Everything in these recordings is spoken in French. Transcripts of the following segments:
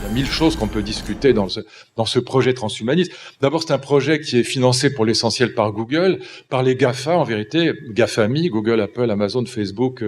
a 1000 choses qu'on peut discuter dans ce projet transhumaniste. D'abord, c'est un projet qui est financé pour l'essentiel par Google, par les GAFA, en vérité, GAFAMI, Google, Apple, Amazon, Facebook,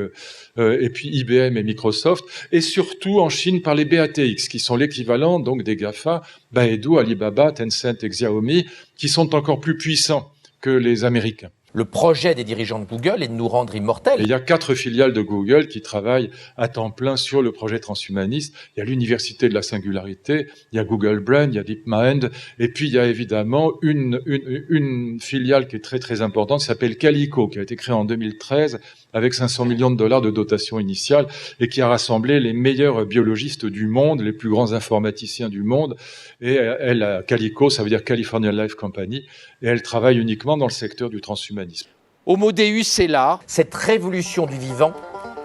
et puis IBM et Microsoft, et surtout en Chine par les BATX, qui sont l'équivalent donc des GAFA, Baidu, Alibaba, Tencent et Xiaomi, qui sont encore plus puissants que les Américains. Le projet des dirigeants de Google est de nous rendre immortels. Et il y a 4 filiales de Google qui travaillent à temps plein sur le projet transhumaniste. Il y a l'Université de la Singularité, il y a Google Brain, il y a DeepMind, et puis il y a évidemment une filiale qui est très très importante, qui s'appelle Calico, qui a été créée en 2013 avec 500 millions de dollars de dotation initiale et qui a rassemblé les meilleurs biologistes du monde, les plus grands informaticiens du monde. Et elle, Calico, ça veut dire California Life Company, et elle travaille uniquement dans le secteur du transhumanisme. Homo Deus est là. Cette révolution du vivant,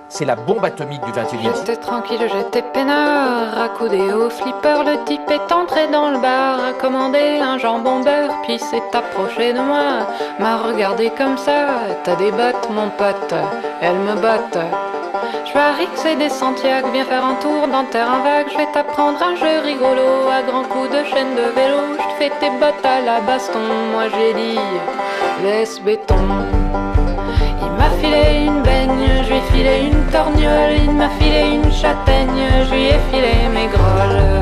c'est la bombe atomique du 21e siècle. J'étais tranquille, j'étais peinard, accoudé au flipper, le type est entré dans le bar, a commandé un jambon beurre, puis s'est approché de moi, m'a regardé comme ça, t'as des bottes mon pote, elles me battent. Je parie que c'est des Santiago, viens faire un tour dans terrain vague, je vais t'apprendre un jeu rigolo, à grands coups de chaîne de vélo, je te fais tes bottes à la baston, moi j'ai dit, laisse béton. Il m'a filé une baigne, je lui ai filé une torgnole, il m'a filé une châtaigne, je lui ai filé mes grolles.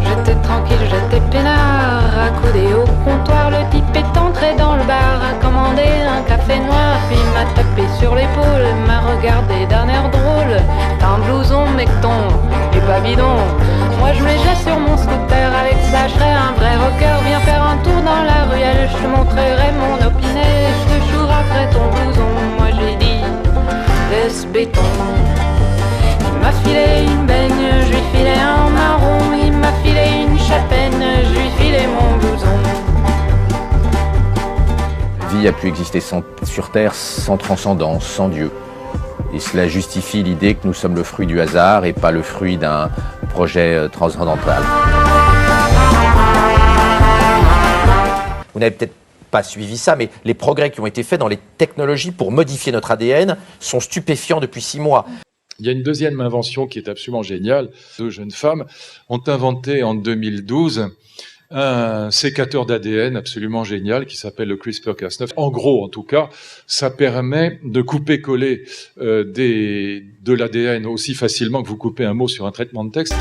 J'étais tranquille, j'étais peinard, accoudé au comptoir, le type est entré dans le bar, a commandé un café noir, puis m'a tapé sur l'épaule, m'a regardé d'un air drôle, t'as un blouson mecton, et pas bidon. Moi je voulais jouer sur mon scooter, avec ça je serais un vrai rocker, viens faire un tour dans la ruelle, je te montrerai mon opinet, je te chouraperai ton blouson, moi j'ai dit, laisse béton. Il m'a filé une baigne, je lui filai un marron, il m'a filé une châtaigne, je lui filai mon blouson. La vie a pu exister sur Terre sans transcendance, sans Dieu. Et cela justifie l'idée que nous sommes le fruit du hasard et pas le fruit d'un projet transcendantal. Vous n'avez peut-être pas suivi ça, mais les progrès qui ont été faits dans les technologies pour modifier notre ADN sont stupéfiants depuis 6 mois. Il y a une deuxième invention qui est absolument géniale. 2 jeunes femmes ont inventé en 2012 un sécateur d'ADN absolument génial qui s'appelle le CRISPR-Cas9. En gros, en tout cas, ça permet de couper-coller de l'ADN aussi facilement que vous coupez un mot sur un traitement de texte.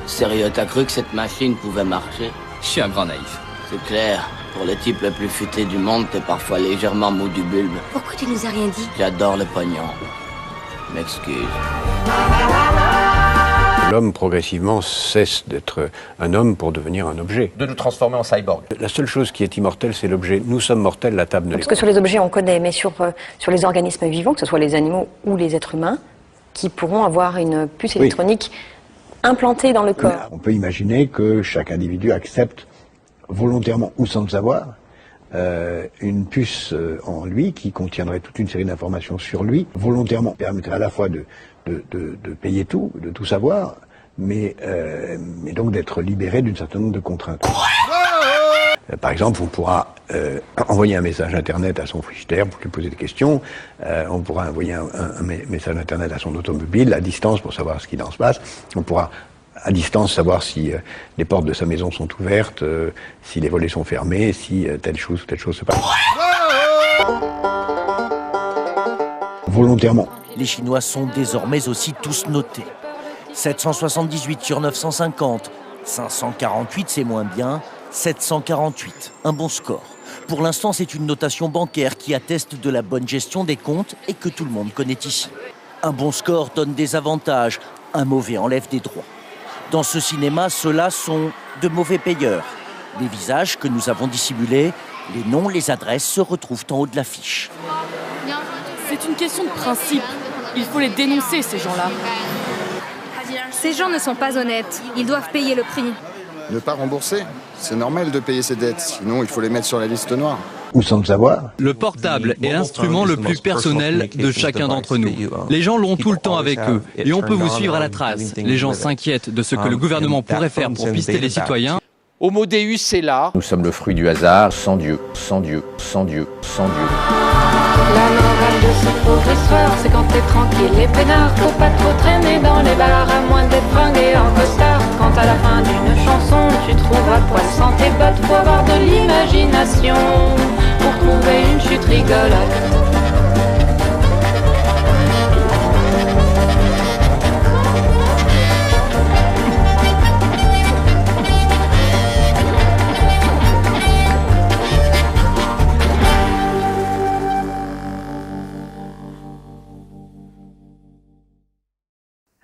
Sérieux, t'as cru que cette machine pouvait marcher? Je suis un grand naïf. C'est clair. Pour le type le plus futé du monde, t'es parfois légèrement mou du bulbe. Pourquoi tu nous as rien dit? J'adore le pognon. M'excuse. L'homme, progressivement, cesse d'être un homme pour devenir un objet. De nous transformer en cyborg. La seule chose qui est immortelle, c'est l'objet. Nous sommes mortels, la table ne l'est pas. Parce que sur les objets, on connaît, mais sur les organismes vivants, que ce soit les animaux ou les êtres humains, qui pourront avoir une puce électronique implantée dans le corps. On peut imaginer que chaque individu accepte volontairement ou sans le savoir une puce en lui qui contiendrait toute une série d'informations sur lui, volontairement permettrait à la fois de payer tout, de tout savoir, mais donc d'être libéré d'un certain nombre de contraintes. Par exemple, on pourra envoyer un message internet à son frigidaire pour lui poser des questions, on pourra envoyer un message internet à son automobile à distance pour savoir ce qu'il en se passe, on pourra à distance savoir si les portes de sa maison sont ouvertes, si les volets sont fermés, si telle chose ou telle chose se passe. Volontairement. Les Chinois sont désormais aussi tous notés. 778 sur 950, 548 c'est moins bien, 748, un bon score. Pour l'instant, c'est une notation bancaire qui atteste de la bonne gestion des comptes et que tout le monde connaît ici. Un bon score donne des avantages, un mauvais enlève des droits. Dans ce cinéma, ceux-là sont de mauvais payeurs. Les visages que nous avons dissimulés, les noms, les adresses se retrouvent en haut de l'affiche. C'est une question de principe. Il faut les dénoncer, ces gens-là. Ces gens ne sont pas honnêtes. Ils doivent payer le prix. Ne pas rembourser? C'est normal de payer ses dettes, sinon il faut les mettre sur la liste noire. Ou sans le savoir. Le portable est l'instrument le plus personnel de chacun d'entre nous. Les gens l'ont tout le temps avec eux et on peut vous suivre à la trace. Les gens s'inquiètent de ce que le gouvernement pourrait faire pour pister les citoyens. Homo Deus est là. Nous sommes le fruit du hasard, sans Dieu, sans Dieu, sans Dieu, sans Dieu. La morale de ce pauvre histoire, c'est quand t'es tranquille et peinard, faut pas trop traîner dans les bars, à moins d'être fringué en costard. Quand à la fin d'une chanson, tu trouves à poil sans tes bottes, faut avoir de l'imagination pour trouver une chute rigolote.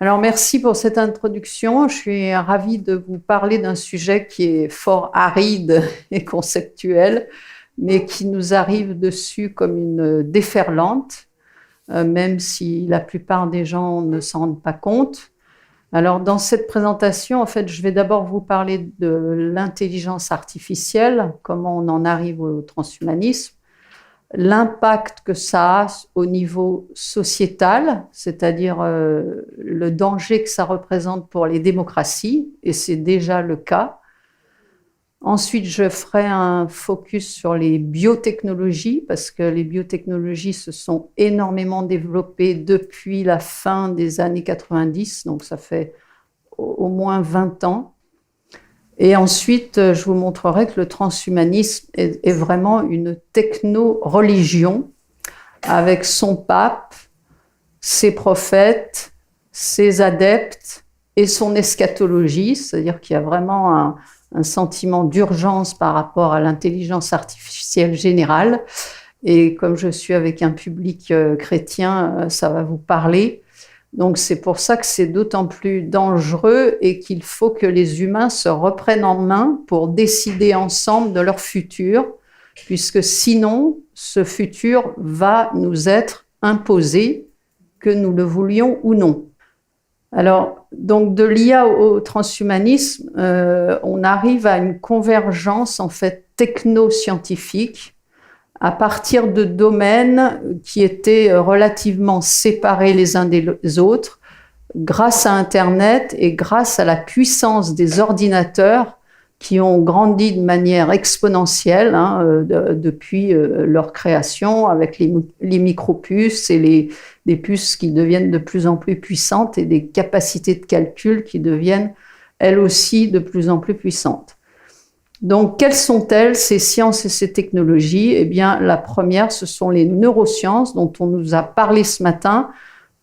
Alors merci pour cette introduction. Je suis ravie de vous parler d'un sujet qui est fort aride et conceptuel, mais qui nous arrive dessus comme une déferlante, même si la plupart des gens ne s'en rendent pas compte. Alors dans cette présentation, en fait, je vais d'abord vous parler de l'intelligence artificielle, comment on en arrive au transhumanisme, l'impact que ça a au niveau sociétal, c'est-à-dire le danger que ça représente pour les démocraties, et c'est déjà le cas. Ensuite, je ferai un focus sur les biotechnologies, parce que les biotechnologies se sont énormément développées depuis la fin des années 90, donc ça fait au moins 20 ans. Et ensuite, je vous montrerai que le transhumanisme est vraiment une techno-religion avec son pape, ses prophètes, ses adeptes et son eschatologie, c'est-à-dire qu'il y a vraiment un sentiment d'urgence par rapport à l'intelligence artificielle générale. Et comme je suis avec un public chrétien, ça va vous parler. Donc c'est pour ça que c'est d'autant plus dangereux et qu'il faut que les humains se reprennent en main pour décider ensemble de leur futur, puisque sinon, ce futur va nous être imposé, que nous le voulions ou non. Alors, donc de l'IA au transhumanisme, on arrive à une convergence en fait techno-scientifique à partir de domaines qui étaient relativement séparés les uns des autres, grâce à Internet et grâce à la puissance des ordinateurs qui ont grandi de manière exponentielle depuis leur création, avec les micropuces et les puces qui deviennent de plus en plus puissantes et des capacités de calcul qui deviennent elles aussi de plus en plus puissantes. Donc, quelles sont-elles, ces sciences et ces technologies? Eh bien, la première, ce sont les neurosciences dont on nous a parlé ce matin,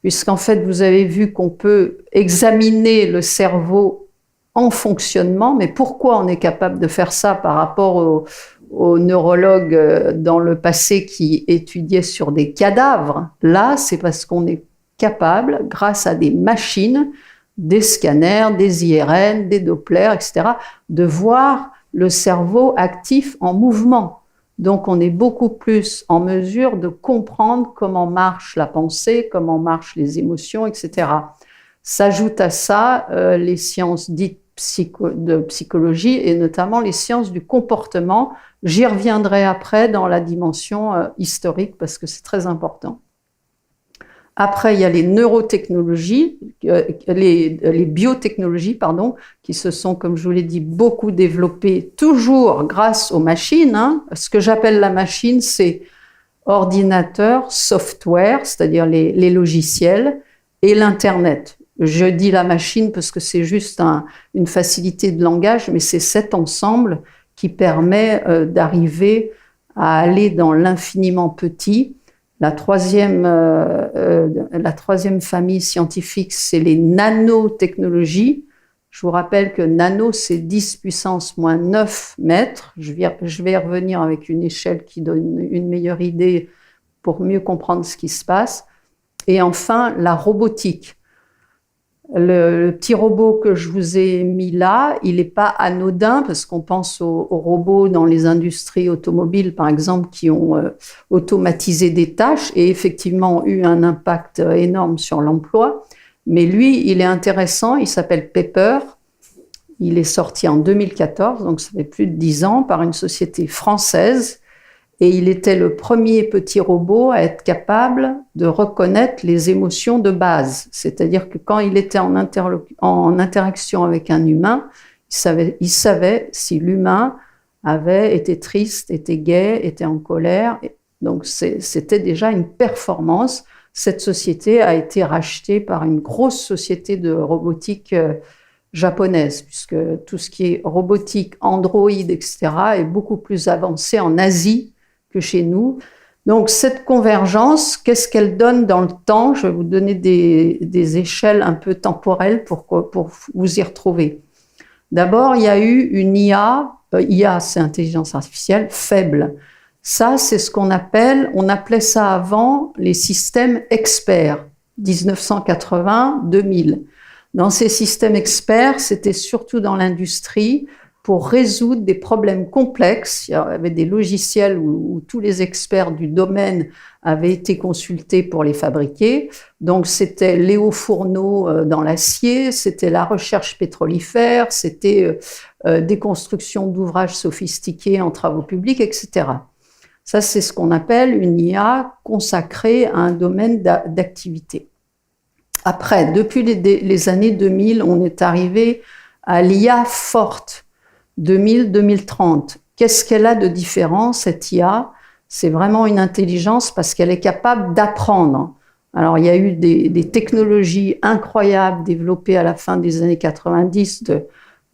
puisqu'en fait, vous avez vu qu'on peut examiner le cerveau en fonctionnement, mais pourquoi on est capable de faire ça par rapport aux neurologues dans le passé qui étudiaient sur des cadavres? Là, c'est parce qu'on est capable, grâce à des machines, des scanners, des IRN, des Doppler, etc., de voir le cerveau actif en mouvement. Donc, on est beaucoup plus en mesure de comprendre comment marche la pensée, comment marchent les émotions, etc. S'ajoutent à ça les sciences dites de psychologie et notamment les sciences du comportement. J'y reviendrai après dans la dimension historique parce que c'est très important. Après, il y a les neurotechnologies, les biotechnologies, pardon, qui se sont, comme je vous l'ai dit, beaucoup développées, toujours grâce aux machines. Ce que j'appelle la machine, c'est ordinateur, software, c'est-à-dire les logiciels, et l'Internet. Je dis la machine parce que c'est juste une facilité de langage, mais c'est cet ensemble qui permet d'arriver à aller dans l'infiniment petit. La troisième famille scientifique, c'est les nanotechnologies. Je vous rappelle que nano, c'est 10 puissance moins 9 mètres. Je vais revenir avec une échelle qui donne une meilleure idée pour mieux comprendre ce qui se passe. Et enfin, la robotique. Le petit robot que je vous ai mis là, il n'est pas anodin parce qu'on pense aux robots dans les industries automobiles, par exemple, qui ont automatisé des tâches et effectivement ont eu un impact énorme sur l'emploi. Mais lui, il est intéressant, il s'appelle Pepper. Il est sorti en 2014, donc ça fait plus de 10 ans, par une société française. Et il était le premier petit robot à être capable de reconnaître les émotions de base. C'est-à-dire que quand il était en interaction avec un humain, il savait si l'humain avait été triste, était gai, était en colère. Donc c'était déjà une performance. Cette société a été rachetée par une grosse société de robotique japonaise, puisque tout ce qui est robotique, Android, etc., est beaucoup plus avancé en Asie que chez nous. Donc cette convergence, qu'est-ce qu'elle donne dans le temps? Je vais vous donner des échelles un peu temporelles pour vous y retrouver. D'abord, il y a eu une IA, c'est intelligence artificielle, faible. Ça, c'est ce on appelait ça avant les systèmes experts, 1980-2000. Dans ces systèmes experts, c'était surtout dans l'industrie pour résoudre des problèmes complexes. Il y avait des logiciels où tous les experts du domaine avaient été consultés pour les fabriquer. Donc, c'était les hauts fourneaux dans l'acier, c'était la recherche pétrolifère, c'était des constructions d'ouvrages sophistiqués en travaux publics, etc. Ça, c'est ce qu'on appelle une IA consacrée à un domaine d'activité. Après, depuis les années 2000, on est arrivé à l'IA forte, 2000-2030. Qu'est-ce qu'elle a de différent, cette IA? C'est vraiment une intelligence parce qu'elle est capable d'apprendre. Alors, il y a eu des technologies incroyables développées à la fin des années 90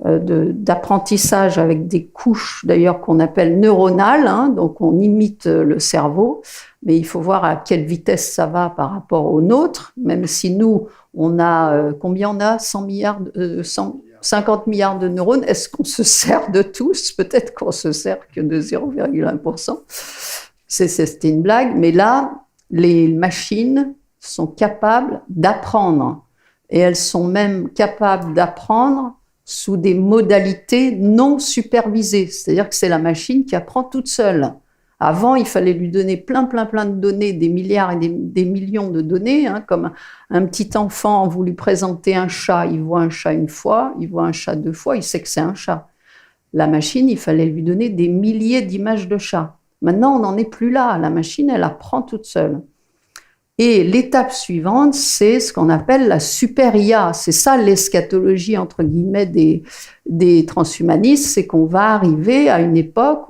d'apprentissage avec des couches d'ailleurs qu'on appelle neuronales, hein, donc on imite le cerveau, mais il faut voir à quelle vitesse ça va par rapport au nôtre, même si nous, on a, combien on a 150 milliards de neurones, est-ce qu'on se sert de tous? Peut-être qu'on se sert que de 0,1%. C'était une blague, mais là, les machines sont capables d'apprendre, et elles sont même capables d'apprendre sous des modalités non supervisées. C'est-à-dire que c'est la machine qui apprend toute seule. Avant, il fallait lui donner plein de données, des milliards et des millions de données, hein, comme un petit enfant, vous lui présentez un chat, il voit un chat une fois, il voit un chat deux fois, il sait que c'est un chat. La machine, il fallait lui donner des milliers d'images de chats. Maintenant, on n'en est plus là. La machine, elle apprend toute seule. Et l'étape suivante, c'est ce qu'on appelle la super IA. C'est ça l'eschatologie, entre guillemets, des transhumanistes, c'est qu'on va arriver à une époque,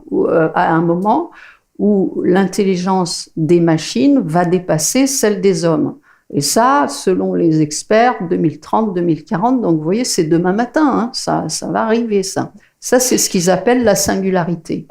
à un moment où l'intelligence des machines va dépasser celle des hommes. Et ça, selon les experts, 2030, 2040, donc vous voyez, c'est demain matin, hein, ça va arriver, ça. Ça, c'est ce qu'ils appellent la singularité.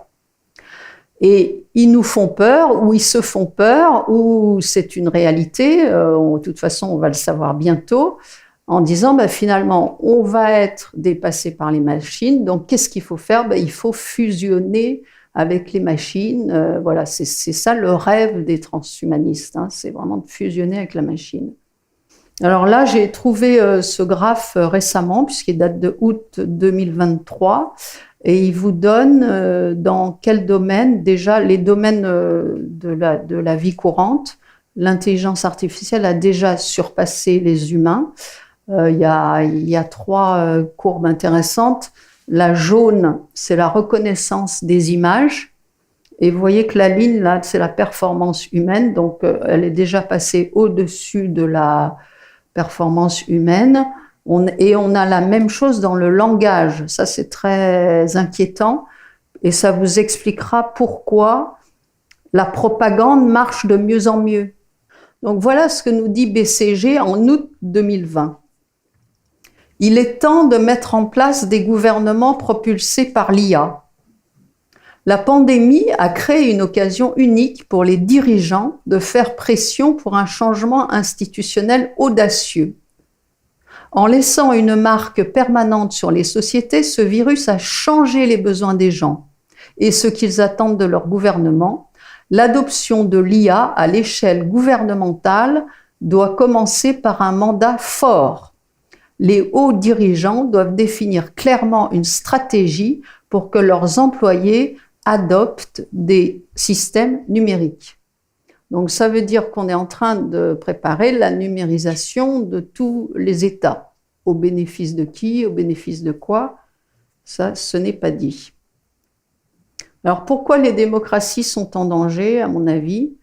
Et ils nous font peur, ou ils se font peur, ou c'est une réalité, de toute façon on va le savoir bientôt, en disant finalement on va être dépassé par les machines, donc qu'est-ce qu'il faut faire? Il faut fusionner avec les machines, voilà, c'est ça le rêve des transhumanistes, hein, c'est vraiment de fusionner avec la machine. Alors là, j'ai trouvé ce graphe récemment, puisqu'il date de août 2023, et il vous donne dans quel domaine, déjà les domaines de la vie courante, l'intelligence artificielle a déjà surpassé les humains. Il y a trois courbes intéressantes. La jaune, c'est la reconnaissance des images. Et vous voyez que la ligne, là, c'est la performance humaine. Donc, elle est déjà passée au-dessus de la performance humaine. Et on a la même chose dans le langage. Ça, c'est très inquiétant. Et ça vous expliquera pourquoi la propagande marche de mieux en mieux. Donc, voilà ce que nous dit BCG en août 2020. Il est temps de mettre en place des gouvernements propulsés par l'IA. La pandémie a créé une occasion unique pour les dirigeants de faire pression pour un changement institutionnel audacieux. En laissant une marque permanente sur les sociétés, ce virus a changé les besoins des gens et ce qu'ils attendent de leur gouvernement. L'adoption de l'IA à l'échelle gouvernementale doit commencer par un mandat fort. Les hauts dirigeants doivent définir clairement une stratégie pour que leurs employés adoptent des systèmes numériques. Donc ça veut dire qu'on est en train de préparer la numérisation de tous les États. Au bénéfice de qui? Au bénéfice de quoi? Ça, ce n'est pas dit. Alors pourquoi les démocraties sont en danger, à mon avis?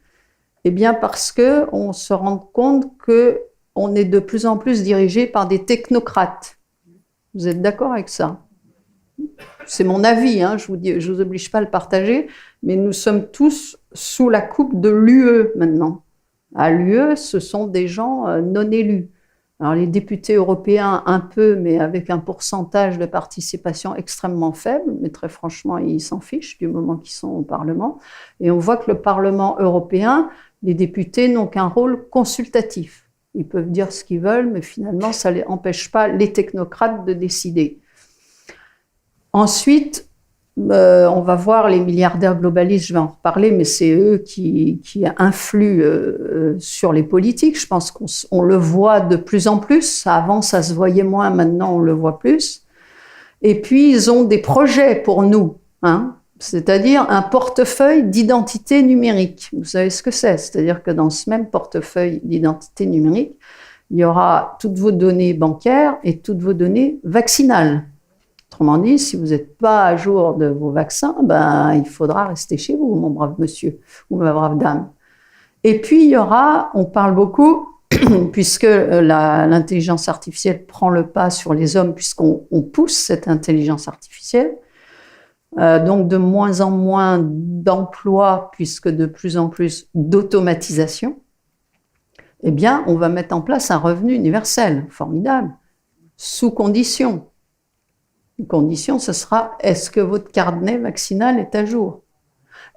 Eh bien parce qu'on se rend compte qu'on est de plus en plus dirigé par des technocrates. Vous êtes d'accord avec ça? c'est mon avis, hein, je vous oblige pas à le partager, mais nous sommes tous sous la coupe de l'UE maintenant. À l'UE, ce sont des gens non élus. Alors les députés européens un peu, mais avec un pourcentage de participation extrêmement faible, mais très franchement, ils s'en fichent du moment qu'ils sont au Parlement. Et on voit que le Parlement européen, les députés n'ont qu'un rôle consultatif. Ils peuvent dire ce qu'ils veulent, mais finalement, ça ne empêche pas les technocrates de décider. Ensuite, on va voir les milliardaires globalistes, je vais en reparler, mais c'est eux qui influent sur les politiques. Je pense qu'on le voit de plus en plus. Avant, ça se voyait moins, maintenant, on le voit plus. Et puis, ils ont des projets pour nous, hein, c'est-à-dire un portefeuille d'identité numérique. Vous savez ce que c'est? C'est-à-dire que dans ce même portefeuille d'identité numérique, il y aura toutes vos données bancaires et toutes vos données vaccinales. Autrement dit, si vous n'êtes pas à jour de vos vaccins, ben, il faudra rester chez vous, mon brave monsieur ou ma brave dame. Et puis, il y aura, on parle beaucoup, puisque l'intelligence artificielle prend le pas sur les hommes, puisqu'on pousse cette intelligence artificielle, donc de moins en moins d'emplois, puisque de plus en plus d'automatisation, eh bien, on va mettre en place un revenu universel, formidable, sous condition. Une condition, ce sera, est-ce que votre carnet vaccinal est à jour?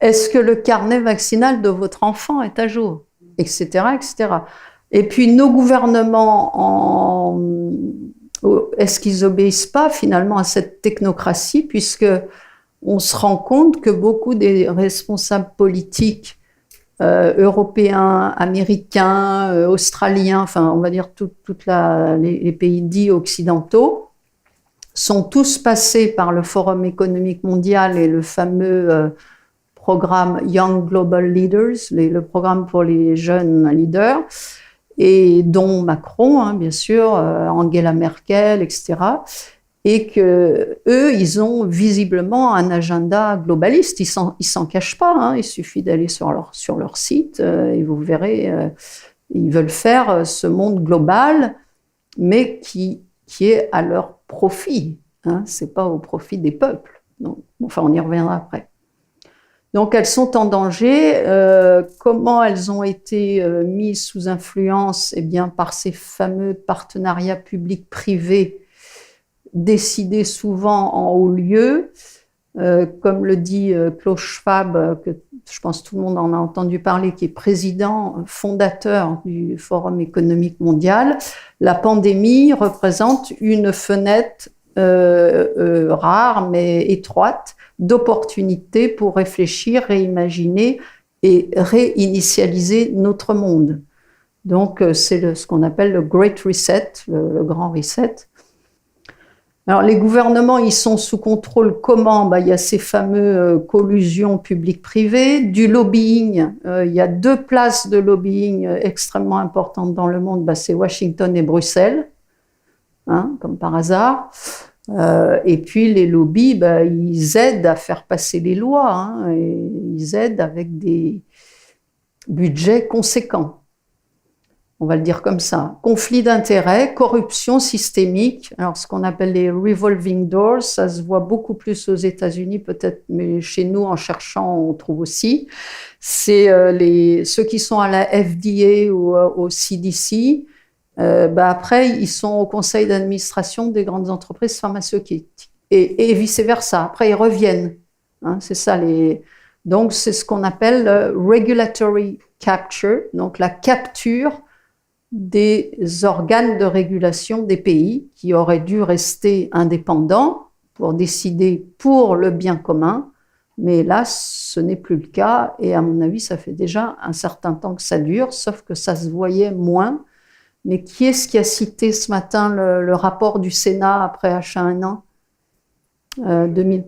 Est-ce que le carnet vaccinal de votre enfant est à jour? Etc., etc. Et puis, nos gouvernements, est-ce qu'ils obéissent pas finalement à cette technocratie, puisque on se rend compte que beaucoup des responsables politiques européens, américains, australiens, enfin, on va dire les pays dits occidentaux, sont tous passés par le Forum économique mondial et le fameux programme Young Global Leaders, le programme pour les jeunes leaders, et dont Macron, hein, bien sûr, Angela Merkel, etc. Et que eux, ils ont visiblement un agenda globaliste. Ils s'en cachent pas. Hein, il suffit d'aller sur leur site et vous verrez, ils veulent faire ce monde global, mais qui est à leur profit, hein, c'est pas au profit des peuples. Donc, enfin, on y reviendra après. Donc, elles sont en danger. Comment elles ont été mises sous influence? Eh bien, par ces fameux partenariats publics-privés décidés souvent en haut lieu. Comme le dit Klaus Schwab, que je pense tout le monde en a entendu parler, qui est président fondateur du Forum économique mondial, la pandémie représente une fenêtre rare mais étroite d'opportunités pour réfléchir, réimaginer et réinitialiser notre monde. Donc c'est ce qu'on appelle le Great Reset, le grand reset. Alors, les gouvernements, ils sont sous contrôle comment? Il y a ces fameux collusions publiques-privées, du lobbying. Il y a 2 places de lobbying extrêmement importantes dans le monde, c'est Washington et Bruxelles, hein, comme par hasard. Et puis, les lobbies, ils aident à faire passer les lois, hein, et ils aident avec des budgets conséquents. On va le dire comme ça. Conflit d'intérêts, corruption systémique. Alors, ce qu'on appelle les revolving doors, ça se voit beaucoup plus aux États-Unis peut-être, mais chez nous, en cherchant, on trouve aussi. C'est ceux qui sont à la FDA ou au CDC. Après, ils sont au conseil d'administration des grandes entreprises pharmaceutiques. Et vice-versa. Après, ils reviennent. Hein, c'est ça. Donc, c'est ce qu'on appelle regulatory capture, donc la capture des organes de régulation des pays qui auraient dû rester indépendants pour décider pour le bien commun, mais hélas, ce n'est plus le cas, et à mon avis, ça fait déjà un certain temps que ça dure, sauf que ça se voyait moins. Mais qui est-ce qui a cité ce matin le rapport du Sénat après H1N1 2000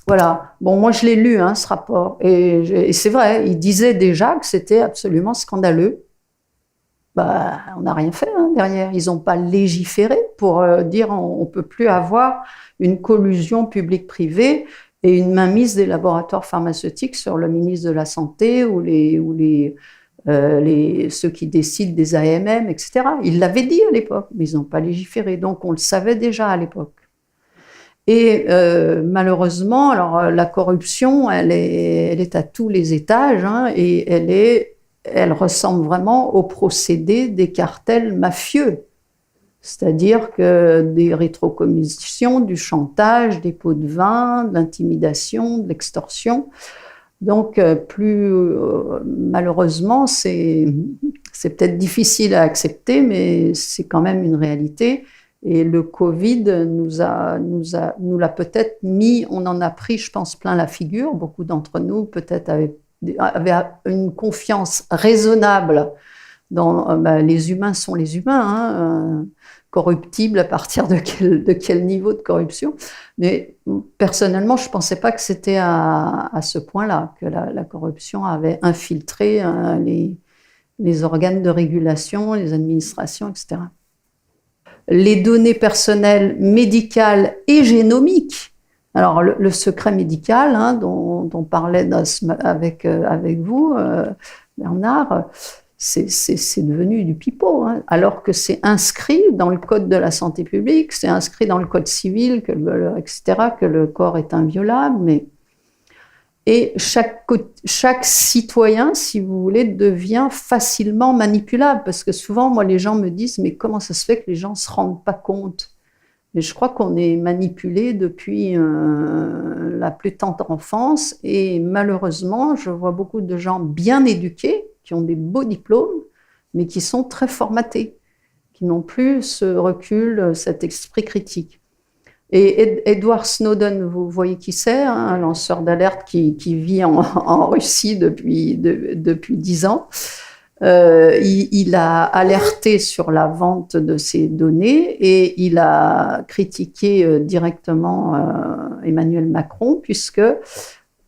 Voilà. Bon, moi, je l'ai lu, hein, ce rapport, et c'est vrai, il disait déjà que c'était absolument scandaleux. On n'a rien fait hein, derrière. Ils n'ont pas légiféré pour dire on ne peut plus avoir une collusion publique-privée et une mainmise des laboratoires pharmaceutiques sur le ministre de la Santé ou ceux qui décident des AMM, etc. Ils l'avaient dit à l'époque, mais ils n'ont pas légiféré. Donc, on le savait déjà à l'époque. Et malheureusement, alors la corruption, elle est à tous les étages, hein, et elle ressemble vraiment au procédé des cartels mafieux. C'est-à-dire que des rétrocommissions, du chantage, des pots de vin, de l'intimidation, de l'extorsion. Donc, malheureusement, c'est peut-être difficile à accepter, mais c'est quand même une réalité. Et le Covid nous l'a peut-être mis, on en a pris, je pense, plein la figure. Beaucoup d'entre nous, peut-être, avaient une confiance raisonnable dans les humains sont les humains, corruptibles à partir de quel niveau de corruption. Mais personnellement, je ne pensais pas que c'était à ce point-là, que la corruption avait infiltré les organes de régulation, les administrations, etc. Les données personnelles médicales et génomiques. Alors, le secret médical, hein, dont on parlait avec vous, Bernard, c'est devenu du pipeau, hein, alors que c'est inscrit dans le code de la santé publique, c'est inscrit dans le code civil, etc., que le corps est inviolable. Et chaque citoyen, si vous voulez, devient facilement manipulable, parce que souvent, moi, les gens me disent « mais comment ça se fait que les gens ne se rendent pas compte ?» Et je crois qu'on est manipulé depuis la plus tendre enfance, et malheureusement, je vois beaucoup de gens bien éduqués, qui ont des beaux diplômes, mais qui sont très formatés, qui n'ont plus ce recul, cet esprit critique. Et Edward Snowden, vous voyez qui c'est, hein, un lanceur d'alerte qui vit en Russie depuis 10 ans. Il a alerté sur la vente de ces données et il a critiqué directement Emmanuel Macron, puisque,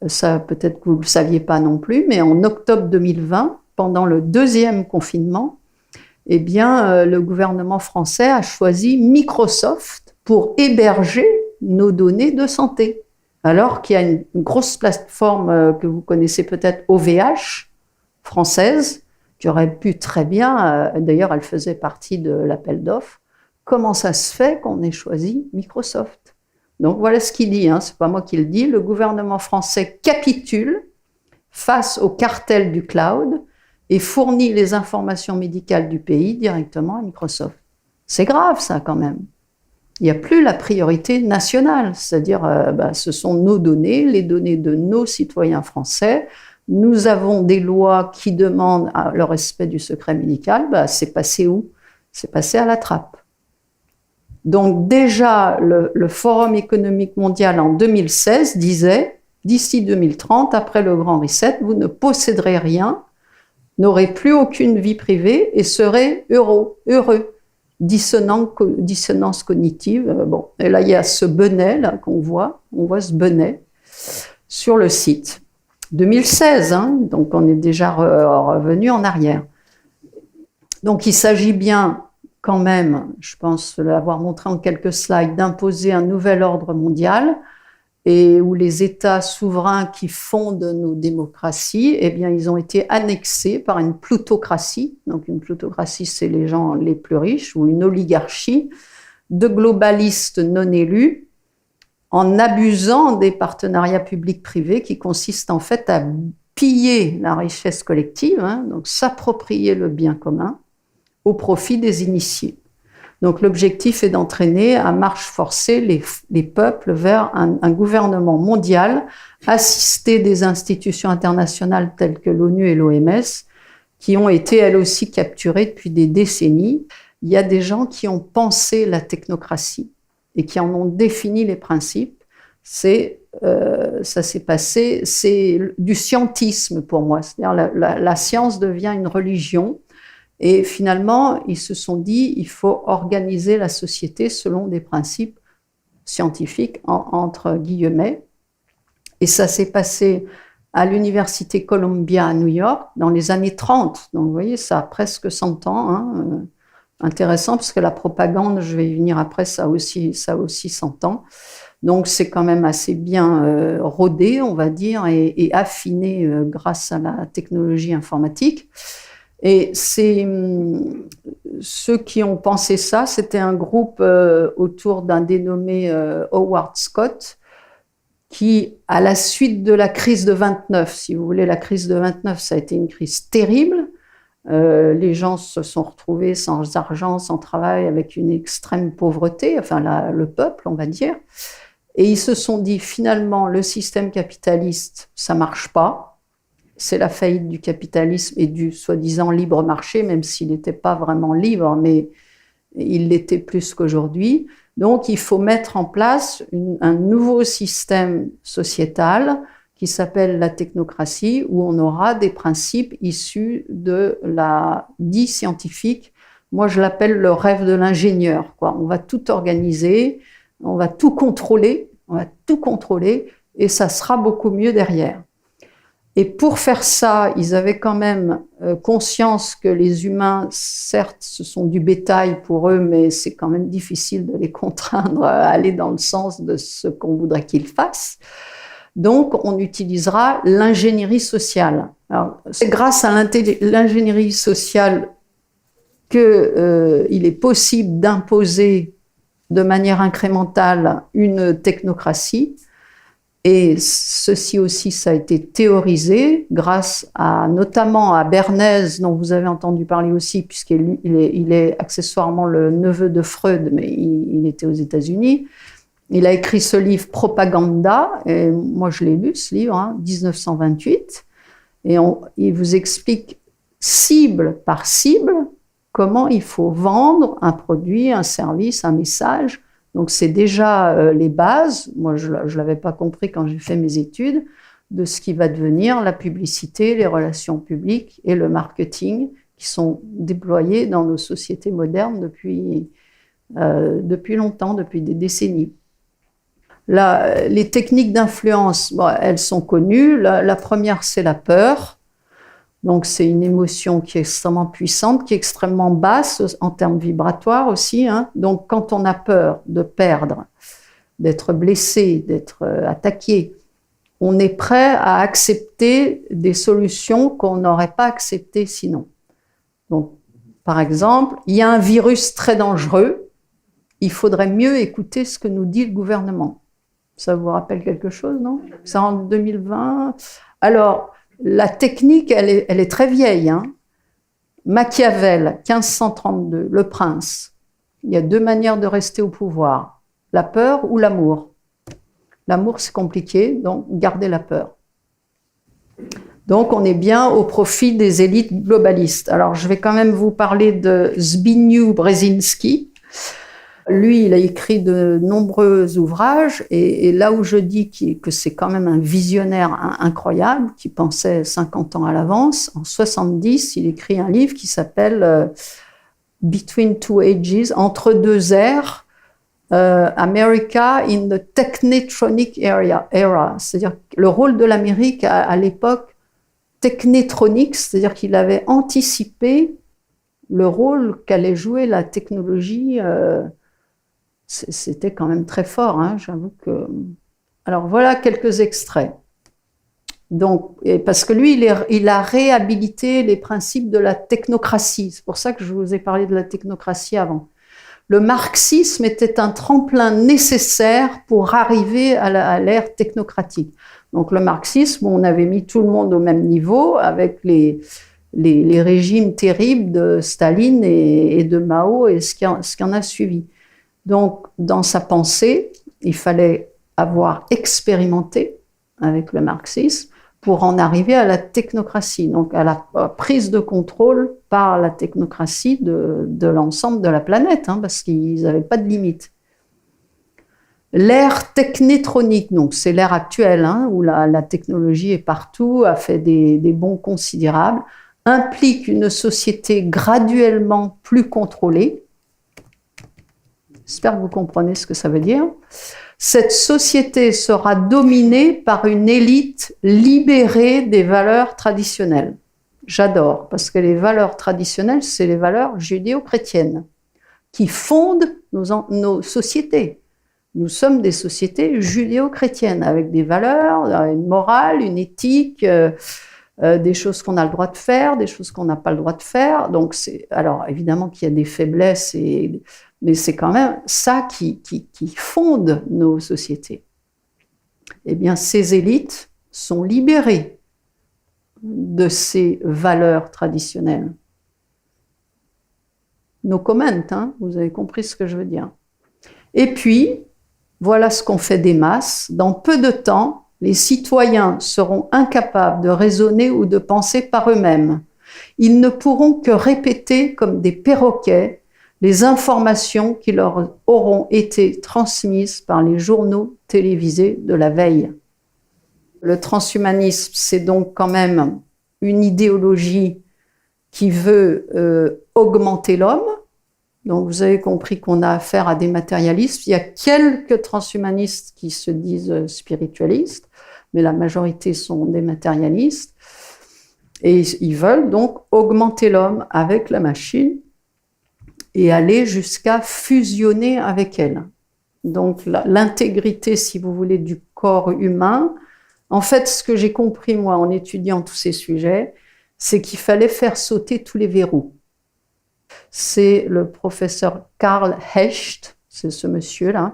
ça peut-être que vous ne le saviez pas non plus, mais en octobre 2020, pendant le 2e confinement, eh bien, le gouvernement français a choisi Microsoft pour héberger nos données de santé. Alors qu'il y a une grosse plateforme que vous connaissez peut-être, OVH, française, qui aurait pu très bien, d'ailleurs elle faisait partie de l'appel d'offres, comment ça se fait qu'on ait choisi Microsoft? Donc voilà ce qu'il dit, hein, c'est pas moi qui le dis, le gouvernement français capitule face au cartel du cloud et fournit les informations médicales du pays directement à Microsoft. C'est grave ça quand même. Il n'y a plus la priorité nationale, c'est-à-dire ce sont nos données, les données de nos citoyens français. Nous avons des lois qui demandent le respect du secret médical, c'est passé où? C'est passé à la trappe. Donc déjà, le Forum économique mondial en 2016 disait, d'ici 2030, après le Grand Reset, vous ne posséderez rien, n'aurez plus aucune vie privée et serez heureux. Dissonance cognitive. Bon. Et là, il y a ce bonnet là, qu'on voit. On voit ce bonnet sur le site. 2016, hein, donc on est déjà revenu en arrière. Donc il s'agit bien quand même, je pense l'avoir montré en quelques slides, d'imposer un nouvel ordre mondial et où les États souverains qui fondent nos démocraties, eh bien, ils ont été annexés par une plutocratie. Donc une plutocratie, c'est les gens les plus riches, ou une oligarchie de globalistes non élus, en abusant des partenariats publics-privés qui consistent en fait à piller la richesse collective, hein, donc s'approprier le bien commun au profit des initiés. Donc l'objectif est d'entraîner à marche forcée les peuples vers un gouvernement mondial, assisté des institutions internationales telles que l'ONU et l'OMS, qui ont été elles aussi capturées depuis des décennies. Il y a des gens qui ont pensé la technocratie et qui en ont défini les principes. Ça s'est passé, c'est du scientisme pour moi. C'est-à-dire la science devient une religion. Et finalement, ils se sont dit, il faut organiser la société selon des principes scientifiques, entre guillemets. Et ça s'est passé à l'université Columbia à New York dans les années 30. Donc vous voyez, ça a presque 100 ans. Hein. Intéressant, parce que la propagande, je vais y venir après, ça a aussi 100 ans. Donc c'est quand même assez bien rodé, on va dire, et affiné grâce à la technologie informatique. Et ceux qui ont pensé ça, c'était un groupe autour d'un dénommé Howard Scott, qui, à la suite de la crise de 29, si vous voulez, la crise de 29, ça a été une crise terrible. Les gens se sont retrouvés sans argent, sans travail, avec une extrême pauvreté, enfin le peuple, on va dire. Et ils se sont dit, finalement, le système capitaliste, ça marche pas. C'est la faillite du capitalisme et du soi-disant libre marché, même s'il n'était pas vraiment libre, mais il l'était plus qu'aujourd'hui. Donc, il faut mettre en place un nouveau système sociétal qui s'appelle la technocratie, où on aura des principes issus de la vie scientifique. Moi, je l'appelle le rêve de l'ingénieur, quoi. On va tout organiser, on va tout contrôler, et ça sera beaucoup mieux derrière. Et pour faire ça, ils avaient quand même conscience que les humains, certes, ce sont du bétail pour eux, mais c'est quand même difficile de les contraindre à aller dans le sens de ce qu'on voudrait qu'ils fassent. Donc, on utilisera l'ingénierie sociale. Alors, c'est grâce à l'ingénierie sociale qu'il est possible d'imposer de manière incrémentale une technocratie. Et ceci aussi, ça a été théorisé grâce notamment à Bernays, dont vous avez entendu parler aussi, puisqu'il est accessoirement le neveu de Freud, mais il était aux États-Unis. Il a écrit ce livre Propaganda, et moi je l'ai lu, ce livre, 1928, et il vous explique cible par cible comment il faut vendre un produit, un service, un message. Donc c'est déjà les bases, moi je ne l'avais pas compris quand j'ai fait mes études, de ce qui va devenir la publicité, les relations publiques et le marketing qui sont déployés dans nos sociétés modernes depuis longtemps, depuis des décennies. Là, les techniques d'influence, elles sont connues. La première, c'est la peur. Donc, c'est une émotion qui est extrêmement puissante, qui est extrêmement basse en termes vibratoires aussi. Donc, quand on a peur de perdre, d'être blessé, d'être attaqué, on est prêt à accepter des solutions qu'on n'aurait pas acceptées sinon. Donc, par exemple, il y a un virus très dangereux, il faudrait mieux écouter ce que nous dit le gouvernement. Ça vous rappelle quelque chose, non? C'est en 2020. Alors, la technique, elle est très vieille. Machiavel, 1532, Le Prince. Il y a deux manières de rester au pouvoir, la peur ou l'amour. L'amour, c'est compliqué, donc gardez la peur. Donc, on est bien au profit des élites globalistes. Alors, je vais quand même vous parler de Zbigniew Brzezinski. Lui, il a écrit de nombreux ouvrages, et là où je dis que c'est quand même un visionnaire incroyable, qui pensait 50 ans à l'avance, en 70, il écrit un livre qui s'appelle Between Two Ages, Entre deux ères, America in the Technetronic Era, c'est-à-dire le rôle de l'Amérique à l'époque technétronique, c'est-à-dire qu'il avait anticipé le rôle qu'allait jouer la technologie. C'était quand même très fort, j'avoue que... Alors voilà quelques extraits. Donc, parce que lui, il a réhabilité les principes de la technocratie. C'est pour ça que je vous ai parlé de la technocratie avant. Le marxisme était un tremplin nécessaire pour arriver à l'ère technocratique. Donc le marxisme, on avait mis tout le monde au même niveau avec les régimes terribles de Staline et de Mao et ce qui en a suivi. Donc, dans sa pensée, il fallait avoir expérimenté avec le marxisme pour en arriver à la technocratie, donc à la prise de contrôle par la technocratie de l'ensemble de la planète, parce qu'ils n'avaient pas de limite. L'ère technétronique, donc c'est l'ère actuelle, où la technologie est partout, a fait des bonds considérables, implique une société graduellement plus contrôlée. J'espère que vous comprenez ce que ça veut dire. Cette société sera dominée par une élite libérée des valeurs traditionnelles. J'adore, parce que les valeurs traditionnelles, c'est les valeurs judéo-chrétiennes qui fondent nos sociétés. Nous sommes des sociétés judéo-chrétiennes avec des valeurs, une morale, une éthique. des choses qu'on a le droit de faire, des choses qu'on n'a pas le droit de faire. Donc, alors évidemment qu'il y a des faiblesses, mais c'est quand même ça qui fonde nos sociétés. Eh bien, ces élites sont libérées de ces valeurs traditionnelles. No comment, hein, vous avez compris ce que je veux dire. Et puis, voilà ce qu'on fait des masses. Dans peu de temps, les citoyens seront incapables de raisonner ou de penser par eux-mêmes. Ils ne pourront que répéter comme des perroquets les informations qui leur auront été transmises par les journaux télévisés de la veille. Le transhumanisme, c'est donc quand même une idéologie qui veut augmenter l'homme. Donc vous avez compris qu'on a affaire à des matérialistes. Il y a quelques transhumanistes qui se disent spiritualistes, mais la majorité sont des matérialistes. Et ils veulent donc augmenter l'homme avec la machine et aller jusqu'à fusionner avec elle. Donc l'intégrité, si vous voulez, du corps humain. En fait, ce que j'ai compris, moi, en étudiant tous ces sujets, c'est qu'il fallait faire sauter tous les verrous. C'est le professeur Karl Hecht, c'est ce monsieur-là.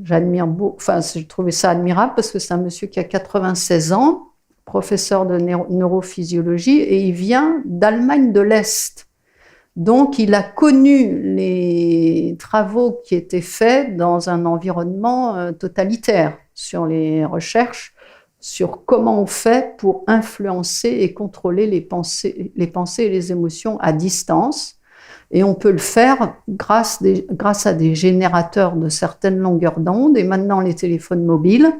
J'admire beaucoup, enfin, j'ai trouvé ça admirable parce que c'est un monsieur qui a 96 ans, professeur de neurophysiologie, et il vient d'Allemagne de l'Est. Donc, il a connu les travaux qui étaient faits dans un environnement totalitaire sur les recherches sur comment on fait pour influencer et contrôler les pensées et les émotions à distance. Et on peut le faire grâce à des générateurs de certaines longueurs d'onde et maintenant les téléphones mobiles.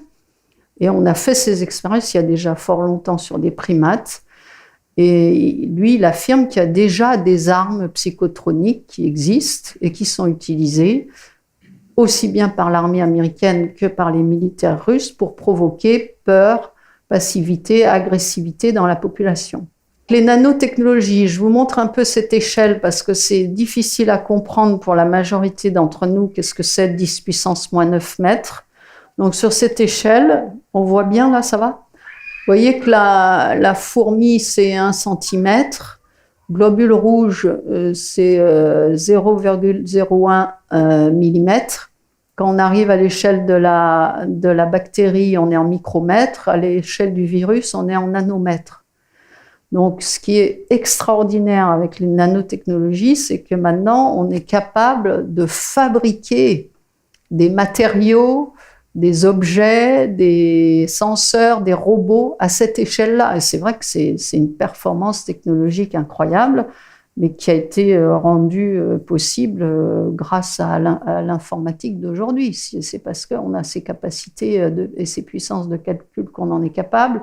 Et on a fait ces expériences il y a déjà fort longtemps sur des primates. Et lui, il affirme qu'il y a déjà des armes psychotroniques qui existent et qui sont utilisées aussi bien par l'armée américaine que par les militaires russes pour provoquer peur, passivité, agressivité dans la population. Les nanotechnologies, je vous montre un peu cette échelle parce que c'est difficile à comprendre pour la majorité d'entre nous qu'est-ce que c'est 10 puissance moins 9 mètres. Donc sur cette échelle, on voit bien là, ça va ? Vous voyez que la fourmi, c'est 1 cm, globule rouge, c'est 0,01 mm. Quand on arrive à l'échelle de la bactérie, on est en micromètre. À l'échelle du virus, on est en nanomètre. Donc, ce qui est extraordinaire avec les nanotechnologies, c'est que maintenant, on est capable de fabriquer des matériaux, des objets, des senseurs, des robots à cette échelle-là. Et c'est vrai que c'est une performance technologique incroyable, mais qui a été rendue possible grâce à l'informatique d'aujourd'hui. C'est parce qu'on a ces capacités et ces puissances de calcul qu'on en est capable.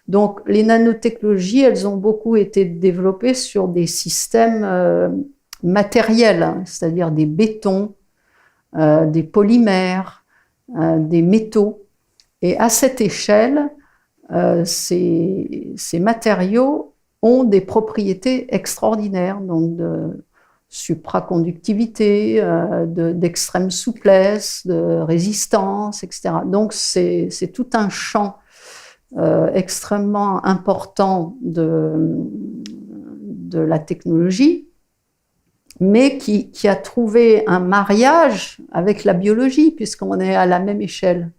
Donc, les nanotechnologies, elles ont beaucoup été développées sur des systèmes matériels, c'est-à-dire des bétons, des polymères, des métaux. Et à cette échelle, ces matériaux ont des propriétés extraordinaires, donc de supraconductivité, d'extrême souplesse, de résistance, etc. Donc, c'est tout un champ extrêmement important de la technologie, mais qui a trouvé un mariage avec la biologie, puisqu'on est à la même échelle.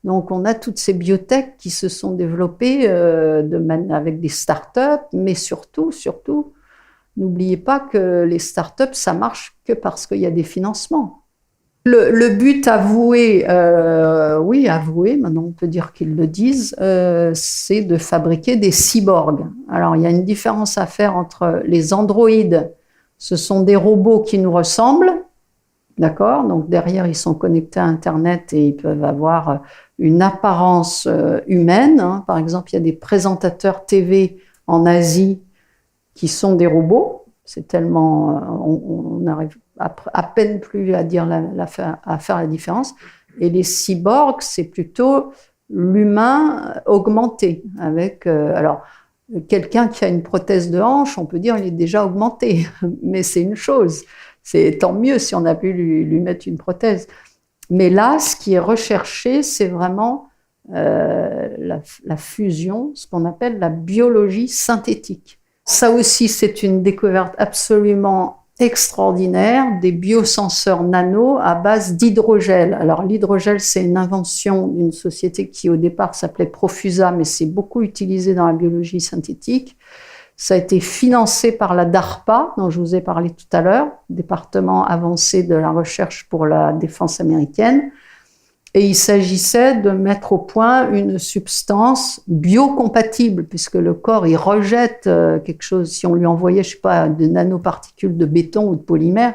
Donc, on a toutes ces biotech qui se sont développées avec des startups, mais surtout, n'oubliez pas que les startups, ça marche que parce qu'il y a des financements. Le but avoué, maintenant on peut dire qu'ils le disent, c'est de fabriquer des cyborgs. Alors, il y a une différence à faire entre les androïdes, ce sont des robots qui nous ressemblent, d'accord ? Donc, derrière, ils sont connectés à Internet et ils peuvent avoir une apparence humaine. Hein. Par exemple, il y a des présentateurs TV en Asie qui sont des robots. C'est tellement... on arrive à peine plus à dire à faire la différence. Et les cyborgs, c'est plutôt l'humain augmenté. Avec, alors, quelqu'un qui a une prothèse de hanche, on peut dire qu'il est déjà augmenté. Mais c'est une chose. C'est tant mieux si on a pu lui mettre une prothèse. Mais là, ce qui est recherché, c'est vraiment la fusion, ce qu'on appelle la biologie synthétique. Ça aussi, c'est une découverte absolument extraordinaire, des biosenseurs nano à base d'hydrogel. Alors l'hydrogel, c'est une invention d'une société qui au départ s'appelait Profusa, mais c'est beaucoup utilisé dans la biologie synthétique. Ça a été financé par la DARPA, dont je vous ai parlé tout à l'heure, département avancé de la recherche pour la défense américaine. Et il s'agissait de mettre au point une substance biocompatible, puisque le corps, il rejette quelque chose. Si on lui envoyait, je sais pas, des nanoparticules de béton ou de polymère,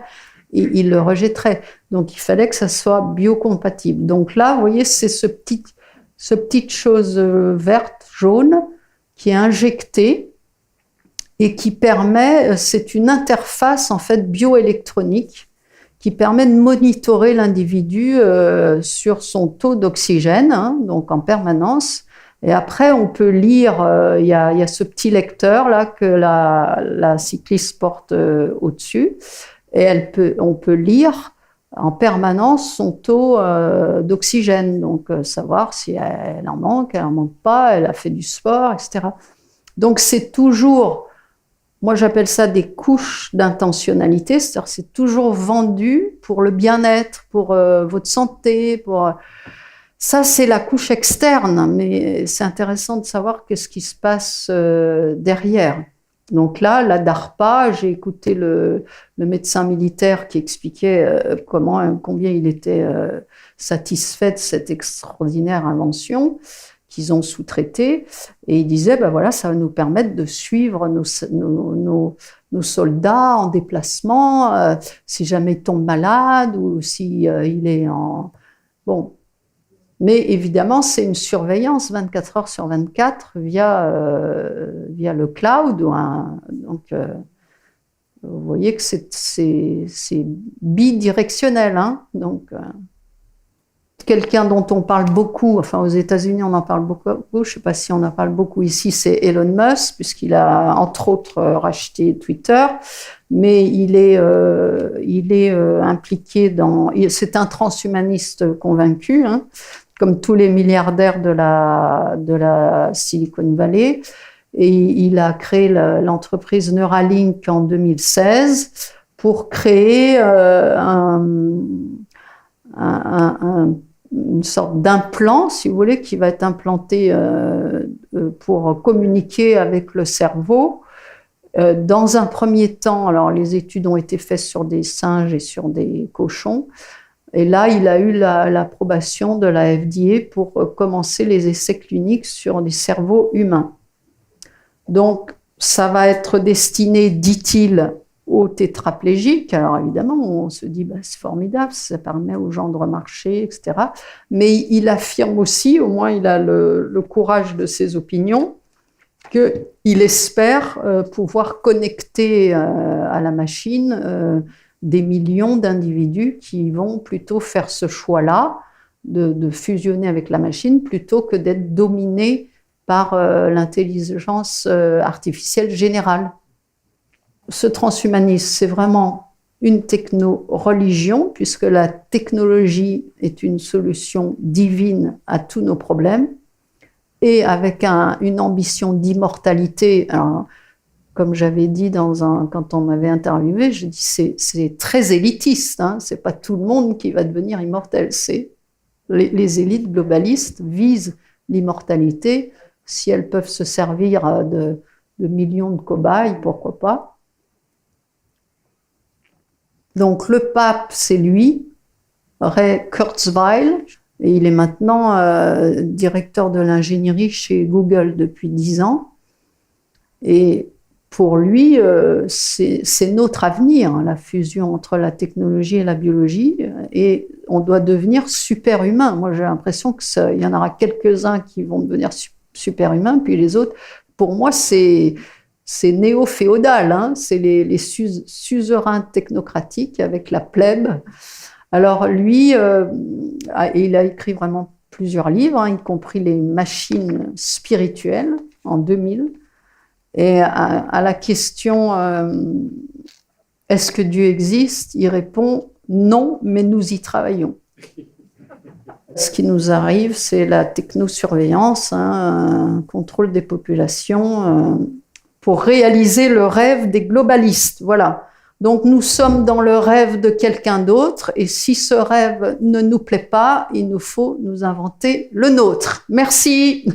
il le rejetterait. Donc, il fallait que ça soit biocompatible. Donc là, vous voyez, c'est ce petite chose verte, jaune, qui est injectée et qui permet, c'est une interface en fait bioélectronique qui permet de monitorer l'individu sur son taux d'oxygène, hein, donc en permanence. Et après, on peut lire, il y a ce petit lecteur là que la cycliste porte au-dessus, et on peut lire en permanence son taux d'oxygène, donc savoir si elle en manque pas, elle a fait du sport, etc. Donc c'est toujours... Moi, j'appelle ça des couches d'intentionnalité, c'est-à-dire c'est toujours vendu pour le bien-être, pour votre santé, Ça, c'est la couche externe, mais c'est intéressant de savoir qu'est-ce qui se passe derrière. Donc là, la DARPA, j'ai écouté le médecin militaire qui expliquait combien il était satisfait de cette extraordinaire invention qu'ils ont sous-traité, et il disait, ben voilà, ça va nous permettre de suivre nos soldats en déplacement, si jamais il tombe malade ou si il est en... Bon. Mais évidemment, c'est une surveillance 24 heures sur 24 via le cloud. Donc, vous voyez que c'est bidirectionnel, hein, donc... Quelqu'un dont on parle beaucoup, enfin aux États-Unis on en parle beaucoup, je ne sais pas si on en parle beaucoup ici, c'est Elon Musk, puisqu'il a entre autres racheté Twitter, mais il est impliqué c'est un transhumaniste convaincu, hein, comme tous les milliardaires de la Silicon Valley, et il a créé l'entreprise Neuralink en 2016 pour créer une sorte d'implant, si vous voulez, qui va être implanté pour communiquer avec le cerveau. Dans un premier temps, alors les études ont été faites sur des singes et sur des cochons, et là, il a eu l'approbation de la FDA pour commencer les essais cliniques sur des cerveaux humains. Donc, ça va être destiné, dit-il, aux tétraplégiques. Alors évidemment, on se dit, c'est formidable, ça permet aux gens de remarcher, etc. Mais il affirme aussi, au moins il a le courage de ses opinions, qu'il espère pouvoir connecter à la machine des millions d'individus qui vont plutôt faire ce choix-là, de fusionner avec la machine, plutôt que d'être dominés par l'intelligence artificielle générale. Ce transhumanisme, c'est vraiment une techno-religion, puisque la technologie est une solution divine à tous nos problèmes, et avec une ambition d'immortalité. Alors, comme j'avais dit quand on m'avait interviewé, je dis c'est très élitiste, hein, c'est pas tout le monde qui va devenir immortel, c'est les élites globalistes visent l'immortalité. Si elles peuvent se servir de millions de cobayes, pourquoi pas. Donc le pape, c'est lui, Ray Kurzweil, et il est maintenant directeur de l'ingénierie chez Google depuis 10 ans. Et pour lui, c'est notre avenir, hein, la fusion entre la technologie et la biologie, et on doit devenir super-humain. Moi, j'ai l'impression qu'il y en aura quelques-uns qui vont devenir super-humains, puis les autres, pour moi, c'est néo-féodal, hein, c'est les suzerains technocratiques avec la plèbe. Alors lui, il a écrit vraiment plusieurs livres, hein, y compris les machines spirituelles en 2000. Et à la question est-ce que Dieu existe, il répond non, mais nous y travaillons. Ce qui nous arrive, c'est la technosurveillance, un contrôle des populations pour réaliser le rêve des globalistes. Voilà. Donc nous sommes dans le rêve de quelqu'un d'autre et si ce rêve ne nous plaît pas, il nous faut nous inventer le nôtre. Merci.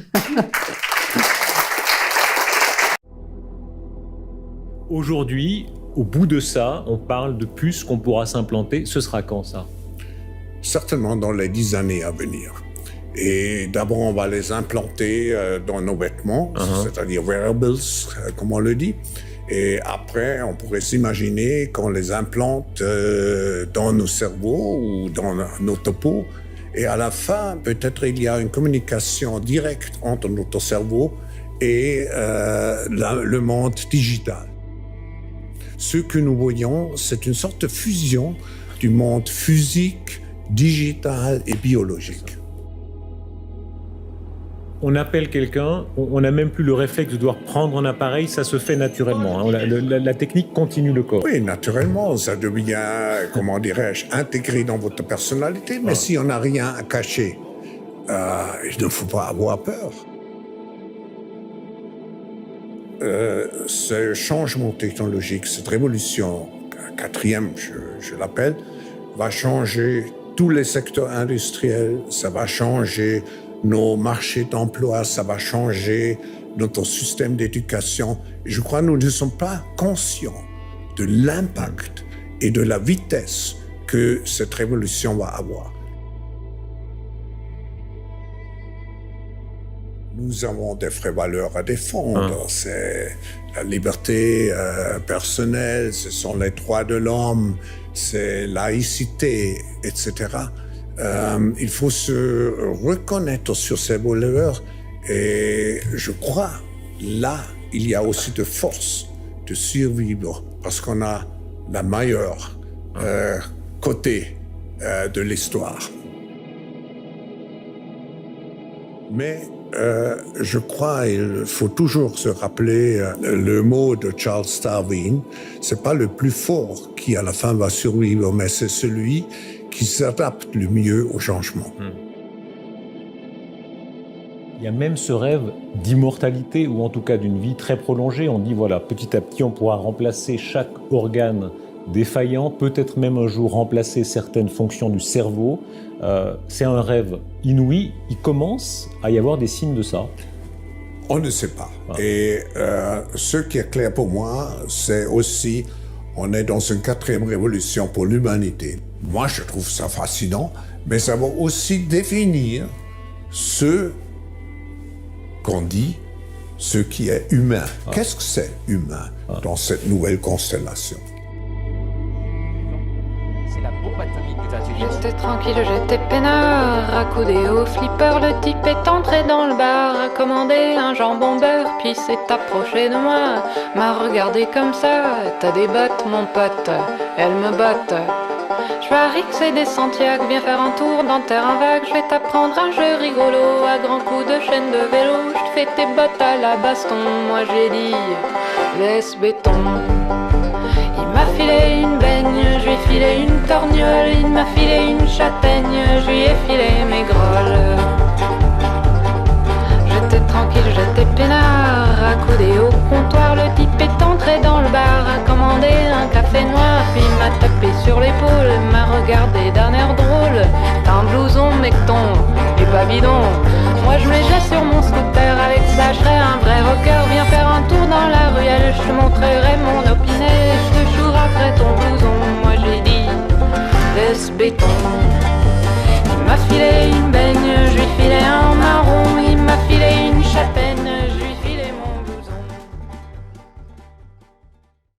Aujourd'hui, au bout de ça, on parle de puces qu'on pourra s'implanter. Ce sera quand ça ? Certainement dans les 10 années à venir. Et d'abord, on va les implanter dans nos vêtements, c'est-à-dire wearables, comme on le dit. Et après, on pourrait s'imaginer qu'on les implante dans nos cerveaux ou dans nos topos. Et à la fin, peut-être il y a une communication directe entre notre cerveau et le monde digital. Ce que nous voyons, c'est une sorte de fusion du monde physique, digital et biologique. On appelle quelqu'un, on n'a même plus le réflexe de devoir prendre un appareil, ça se fait naturellement. Hein. La technique continue le corps. Oui, naturellement, ça devient, comment dirais-je, intégré dans votre personnalité. Mais si on n'a rien à cacher, il ne faut pas avoir peur. Ce changement technologique, cette révolution, quatrième, je l'appelle, va changer tous les secteurs industriels, ça va changer nos marchés d'emploi, ça va changer notre système d'éducation. Je crois que nous ne sommes pas conscients de l'impact et de la vitesse que cette révolution va avoir. Nous avons des vraies valeurs à défendre. C'est la liberté personnelle, ce sont les droits de l'homme, c'est laïcité, etc. Il faut se reconnaître sur ces valeurs et je crois, là, il y a aussi de force de survivre parce qu'on a la meilleure côté de l'histoire. Mais je crois qu'il faut toujours se rappeler le mot de Charles Darwin. C'est pas le plus fort qui à la fin va survivre, mais c'est celui qui s'adapte le mieux au changement. Il y a même ce rêve d'immortalité ou en tout cas d'une vie très prolongée. On dit voilà, petit à petit on pourra remplacer chaque organe défaillant, peut-être même un jour remplacer certaines fonctions du cerveau. C'est un rêve inouï. Il commence à y avoir des signes de ça. On ne sait pas. Et ce qui est clair pour moi, c'est aussi, on est dans une quatrième révolution pour l'humanité. Moi, je trouve ça fascinant, mais ça va aussi définir ce qu'on dit, ce qui est humain. Qu'est-ce que c'est humain dans cette nouvelle constellation ? J'étais tranquille, j'étais peinard, accoudé au flipper, le type est entré dans le bar, a commandé un jambon beurre, puis s'est approché de moi, m'a regardé comme ça, t'as des bottes mon pote, elles me battent. Je parie que c'est des Santiago, viens faire un tour dans terrain vague, je vais t'apprendre un jeu rigolo, à grands coups de chaîne de vélo, je te fais tes bottes à la baston, moi j'ai dit, laisse béton. Il m'a filé une baigne, je lui ai filé une torgnole, il m'a filé une châtaigne, je lui ai filé mes grolles. J'étais tranquille, j'étais peinard, accoudé au comptoir, le type est entré dans le bar, a commandé un café noir, puis m'a tapé sur l'épaule, m'a regardé d'un air drôle. T'as un blouson mecton, et pas bidon. Moi je me jette sur mon scooter, avec ça je serai un vrai rocker. Viens faire un tour dans la ruelle, je te montrerai mon opinet, je te chouraperai ton blouson. Moi j'ai dit, laisse béton. Il m'a filé une